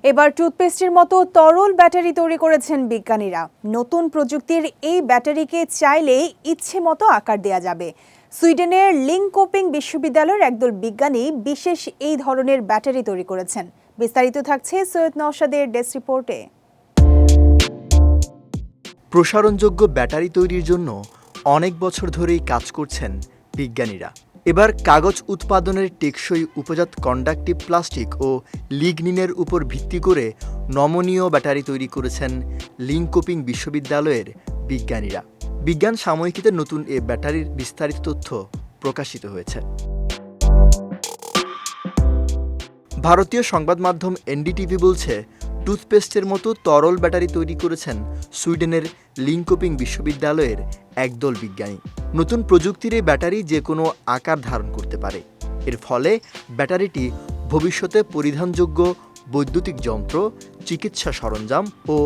এবার টুথপেস্টের মতো তরল ব্যাটারি তৈরি করেছেন বিজ্ঞানীরা। নতুন প্রযুক্তির এই ব্যাটারিকে চাইলেই ইচ্ছে মতো আকার দেয়া যাবে। সুইডেনের লিঙ্কোপিং বিশ্ববিদ্যালয়ের একদল বিজ্ঞানী বিশেষ এই ধরনের ব্যাটারি তৈরি করেছেন। বিস্তারিত থাকছে সৈয়দ নওশাদের ডেস্ক রিপোর্টে। প্রসারণযোগ্য ব্যাটারি তৈরির জন্য অনেক বছর ধরেই কাজ করছেন বিজ্ঞানীরা। এবার কাগজ উৎপাদনের টেকসই উপজাত কন্ডাক্টিভ প্লাস্টিক ও লিগনিনের উপর ভিত্তি করে নমনীয় ব্যাটারি তৈরি করেছেন লিঙ্কোপিং বিশ্ববিদ্যালয়ের বিজ্ঞানীরা। বিজ্ঞান সাময়িকীতে নতুন এ ব্যাটারির বিস্তারিত তথ্য প্রকাশিত হয়েছে। ভারতীয় সংবাদ মাধ্যম এনডিটিভি বলছে, টুথপেস্টের মতো তরল ব্যাটারি তৈরি করেছেন সুইডেনের লিঙ্কোপিং বিশ্ববিদ্যালয়ের একদল বিজ্ঞানী। নতুন প্রযুক্তির এই ব্যাটারি যে কোনো আকার ধারণ করতে পারে। এর ফলে ব্যাটারিটি ভবিষ্যতে পরিধানযোগ্য বৈদ্যুতিক যন্ত্র, চিকিৎসা সরঞ্জাম ও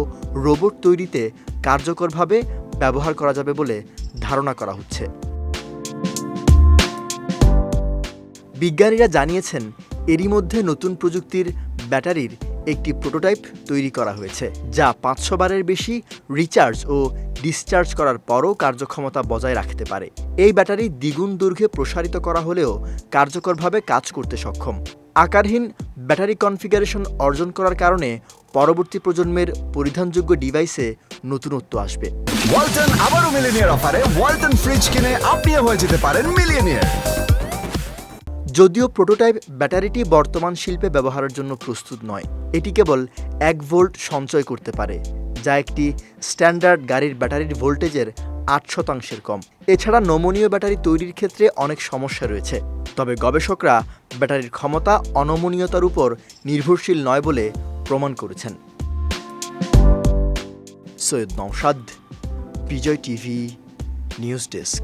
রোবট তৈরিতে কার্যকরভাবে ব্যবহার করা যাবে বলে ধারণা করা হচ্ছে। বিজ্ঞানীরা জানিয়েছেন, এরই মধ্যে নতুন প্রযুক্তির ব্যাটারির একটি প্রোটোটাইপ তৈরি করা হয়েছে, যা 500 বারের বেশি রিচার্জ ও ডিসচার্জ করার পরও কার্যক্ষমতা বজায় রাখতে পারে। এই ব্যাটারি দ্বিগুণ দৈর্ঘ্যে প্রসারিত করা হলেও কার্যকরভাবে কাজ করতে সক্ষম। আকারহীন ব্যাটারি কনফিগারেশন অর্জন করার কারণে পরবর্তী প্রজন্মের পরিধানযোগ্য ডিভাইসে নতুনত্ব আসবে। ওয়ালটন আবারও মিলিয়নিয়ার অফারে ওয়ালটন ফ্রিজ কিনে আপনিও হয়ে যেতে পারেন মিলিয়নিয়ার। যদিও প্রোটোটাইপ ব্যাটারিটি বর্তমান শিল্পে ব্যবহারের জন্য প্রস্তুত নয়। এটি কেবল 1 ভোল্ট সঞ্চয় করতে পারে, যা একটি স্ট্যান্ডার্ড গাড়ির ব্যাটারির ভোল্টেজের 8% কম। এছাড়া নমনীয় ব্যাটারি তৈরির ক্ষেত্রে অনেক সমস্যা রয়েছে। তবে গবেষকরা ব্যাটারির ক্ষমতা অনমনীয়তার উপর নির্ভরশীল নয় বলে প্রমাণ করেছেন। সৈয়দ নওশাদ, বিজয় টিভি নিউজ ডেস্ক।